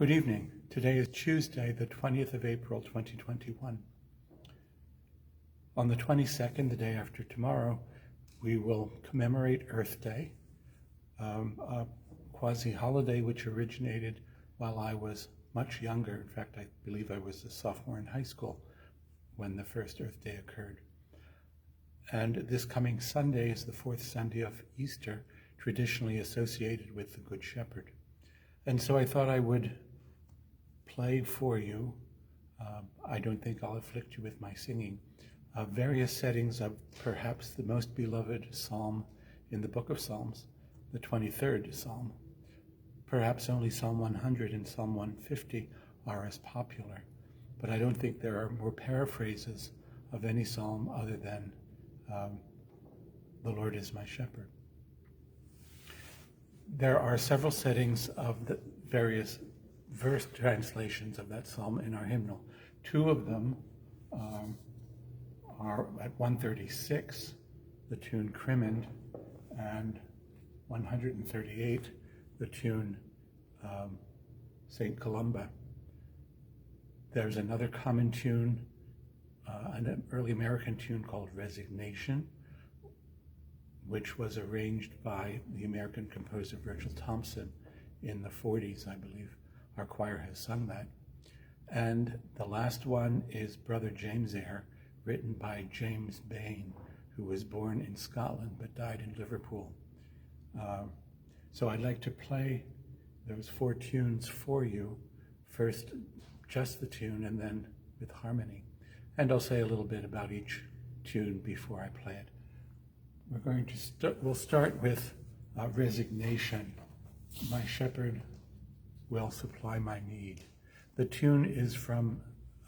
Good evening. Today is Tuesday, the 20th of April, 2021. On the 22nd, the day after tomorrow, we will commemorate Earth Day, a quasi-holiday which originated while I was much younger. In fact, I believe I was a sophomore in high school when the first Earth Day occurred. And this coming Sunday is the fourth Sunday of Easter, traditionally associated with the Good Shepherd. And so I thought I would play for you, I don't think I'll afflict you with my singing, various settings of perhaps the most beloved psalm in the book of Psalms, the 23rd Psalm. Perhaps only Psalm 100 and Psalm 150 are as popular, but I don't think there are more paraphrases of any psalm other than the Lord is my shepherd. There are several settings of the various verse translations of that psalm in our hymnal. Two of them are at 136, the tune Crimond, and 138, the tune St. Columba. There's another common tune, an early American tune called Resignation, which was arranged by the American composer Virgil Thompson in the 40s, I believe. Our choir has sung that. And the last one is Brother James Eyre, written by James Bain, who was born in Scotland but died in Liverpool. So I'd like to play those four tunes for you. First, just the tune, and then with harmony. And I'll say a little bit about each tune before I play it. We'll start with Resignation. My shepherd will supply my need. The tune is from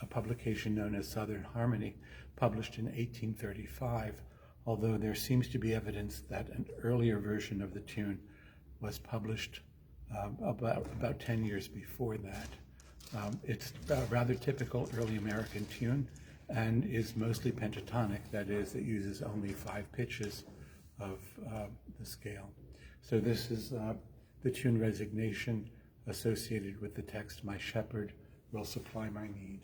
a publication known as Southern Harmony, published in 1835, although there seems to be evidence that an earlier version of the tune was published about 10 years before that. It's a rather typical early American tune and is mostly pentatonic, that is, it uses only 5 pitches of the scale. So this is the tune Resignation, associated with the text, my shepherd will supply my need.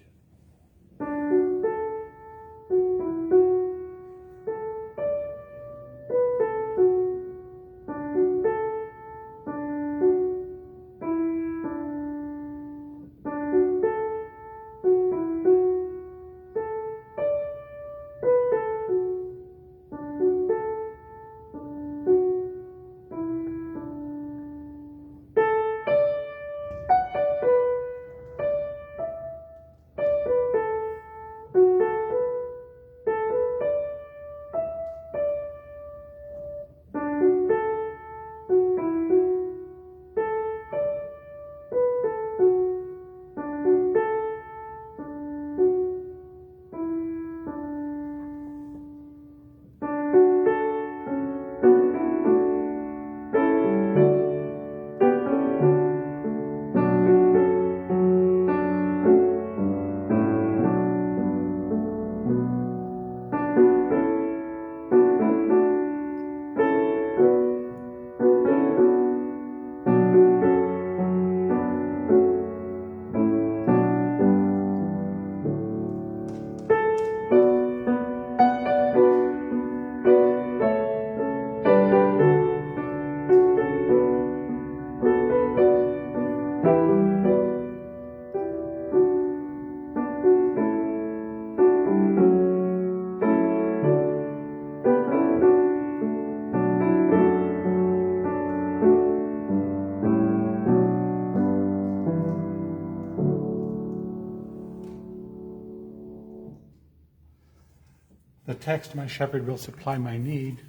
The text, my shepherd will supply my need,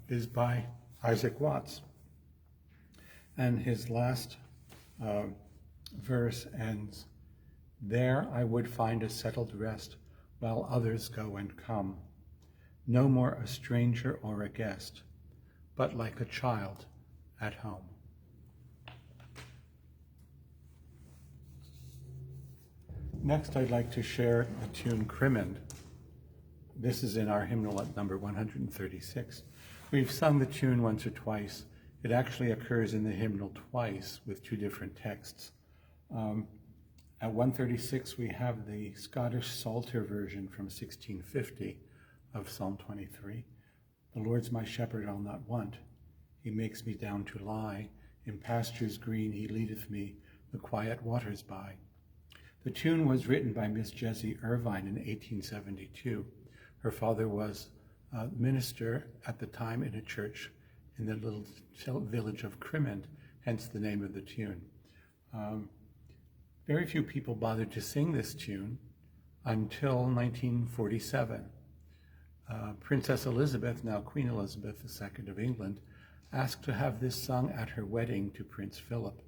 is by Isaac Watts. And his last verse ends, there I would find a settled rest while others go and come. No more a stranger or a guest, but like a child at home. Next, I'd like to share the tune Crimond. This is in our hymnal at number 136. We've sung the tune once or twice. It actually occurs in the hymnal twice with two different texts. At 136, we have the Scottish Psalter version from 1650 of Psalm 23. The Lord's my shepherd, I'll not want. He makes me down to lie. In pastures green he leadeth me, the quiet waters by. The tune was written by Miss Jessie Irvine in 1872. Her father was a minister at the time in a church in the little village of Crimond, hence the name of the tune. Very few people bothered to sing this tune until 1947. Princess Elizabeth, now Queen Elizabeth II of England, asked to have this sung at her wedding to Prince Philip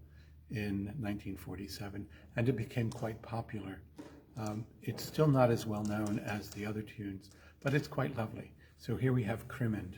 in 1947, and it became quite popular. It's still not as well known as the other tunes, but it's quite lovely. So here we have Crimond.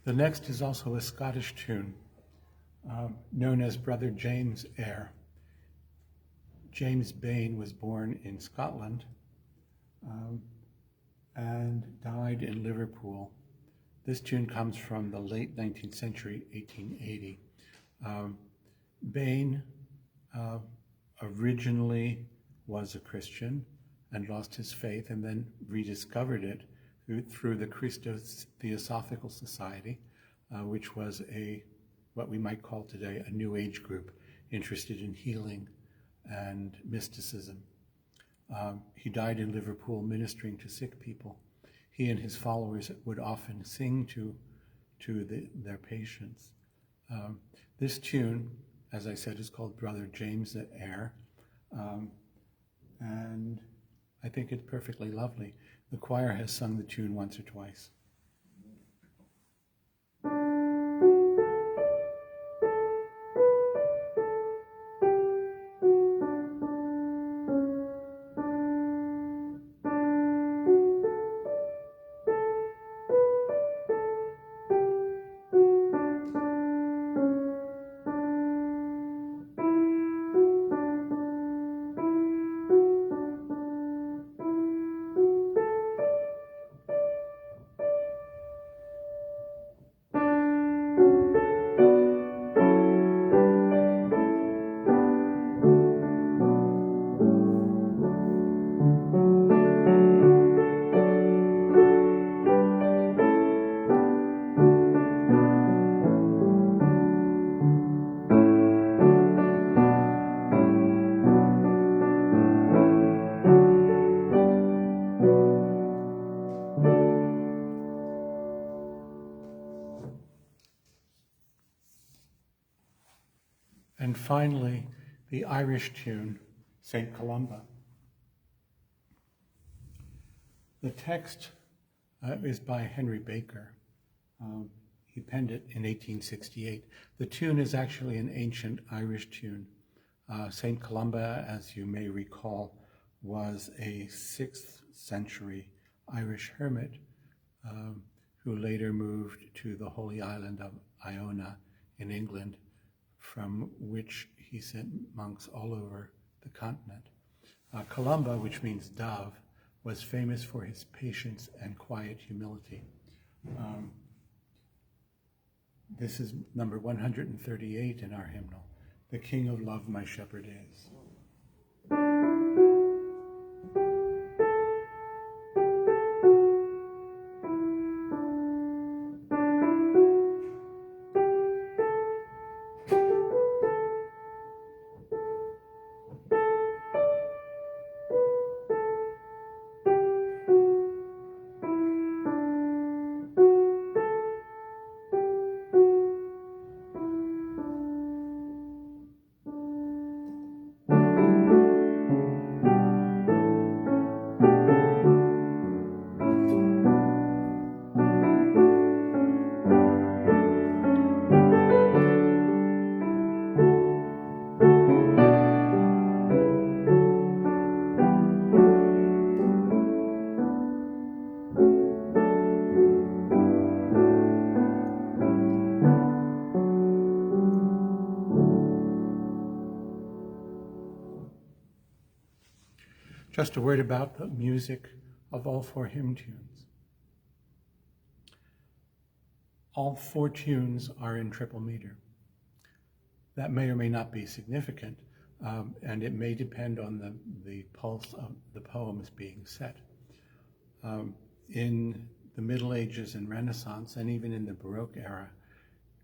The next is also a Scottish tune, known as Brother James' Air. James Bain was born in Scotland and died in Liverpool. This tune comes from the late 19th century, 1880. Bain originally was a Christian and lost his faith and then rediscovered it through the Christos Theosophical Society, which was what we might call today a New Age group interested in healing and mysticism. He died in Liverpool ministering to sick people. He and his followers would often sing to their patients. This tune, as I said, is called Brother James' Air, and I think it's perfectly lovely. The choir has sung the tune once or twice. And finally, the Irish tune, St. Columba. The text is by Henry Baker. He penned it in 1868. The tune is actually an ancient Irish tune. St. Columba, as you may recall, was a 6th century Irish hermit who later moved to the holy island of Iona in England, from which he sent monks all over the continent. Columba, which means dove, was famous for his patience and quiet humility. This is number 138 in our hymnal. The King of Love my shepherd is. Just a word about the music of all 4 hymn tunes. All 4 tunes are in triple meter. That may or may not be significant, and it may depend on the pulse of the poems being set. In the Middle Ages and Renaissance, and even in the Baroque era,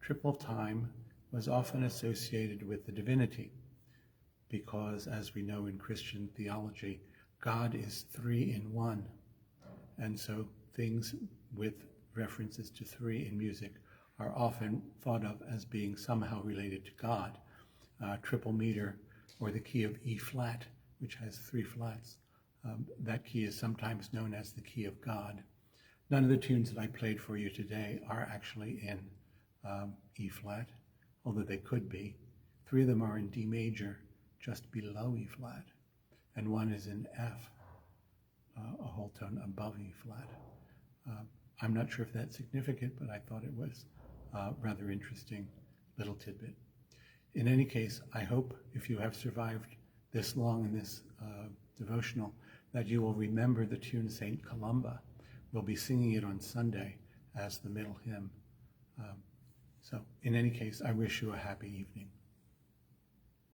triple time was often associated with the divinity, because, as we know in Christian theology, God is 3 in 1, and so things with references to 3 in music are often thought of as being somehow related to God. Triple meter, or the key of E flat, which has 3 flats, that key is sometimes known as the key of God. None of the tunes that I played for you today are actually in E flat, although they could be. 3 of them are in D major, just below E flat, and 1 is in F, a whole tone above E flat. I'm not sure if that's significant, but I thought it was a rather interesting little tidbit. In any case, I hope if you have survived this long in this devotional, that you will remember the tune St. Columba. We'll be singing it on Sunday as the middle hymn. So in any case, I wish you a happy evening.